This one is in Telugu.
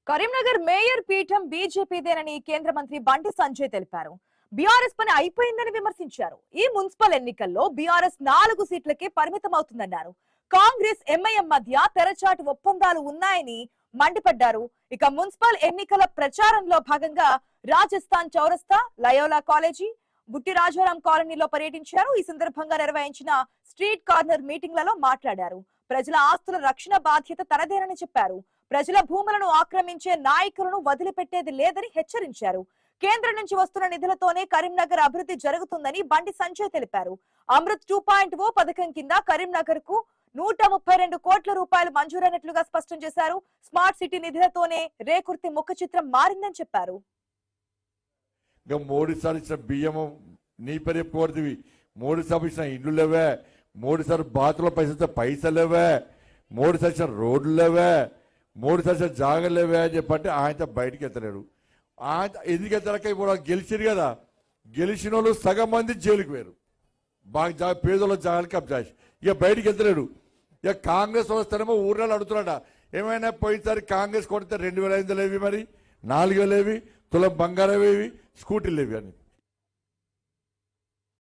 కరీంనగర్ మేయర్ పీఠం బీజేపీదేనని కేంద్ర మంత్రి బండి సంజయ్ తెలిపారు. బీఆర్ఎస్ పని అయిపోయిందని విమర్శించారు. ఈ మున్సిపల్ ఎన్నికల్లో బీఆర్ఎస్ 4 సీట్లకే పరిమితమవుతుందన్నారు. కాంగ్రెస్ ఎంఐఎం మధ్య తెరచాటు ఒప్పందాలు ఉన్నాయని మండిపడ్డారు. ఇక మున్సిపల్ ఎన్నికల ప్రచారంలో భాగంగా రాజస్థాన్ చౌరస్తా, లయోలా కాలేజీ, బుట్టి రాజారాం కాలనీలో పర్యటించారు. ఈ సందర్భంగా నిర్వహించిన స్ట్రీట్ కార్నర్ మీటింగ్లలో మాట్లాడారు. ప్రజల ఆస్తుల రక్షణ బాధ్యత తనదేనని చెప్పారు. ప్రజల భూములను ఆక్రమించే నాయకులను వదిలిపెట్టేది లేదని హెచ్చరించారు. కేంద్రం నుంచి వస్తున్న నిధులతోనే కరీంనగర్ అభివృద్ధి జరుగుతుందని బండి సంజయ్ తెలిపారు. అమృత్ 2.0 పథకం కింద కరీంనగర్ కు 132 కోట్ల రూపాయలు మంజూరైనట్లుగా స్పష్టం చేశారు. స్మార్ట్ సిటీ నిధులతోనే రేకుర్తి ముఖ చిత్రం మారిందని చెప్పారు. మోడీసారి ఇచ్చిన బియ్యము నీ పేరు చెప్పుకోవద్దు, మోడీసారి ఇచ్చిన ఇల్లు లేవే, మోడీసారి బాతుల పైసలు లేవే, మోడీసారి ఇచ్చిన రోడ్లు లేవే, మోడీసారి ఇచ్చిన జాగలు లేవే అని చెప్పంటే ఆయన బయటికి ఎత్తలేడు. ఆయన ఎందుకు ఎత్తలేక ఇప్పుడు గెలిచిరు కదా, గెలిచిన వాళ్ళు సగం మంది జైలుకి వేరు, బాగా పేదోళ్ళ జాగాలు కబ్జా చేసి ఇక బయటికి ఎత్తలేడు. ఇక కాంగ్రెస్ వస్తేనేమో ఊర్లలో అడుగుతున్నాడ, ఏమైనా పోయినసారి కాంగ్రెస్ కొడితే 2005 లేవి, మరి 4000 లేవి, తులం బంగారం ఏవి, స్కూటీలు లేవి అని.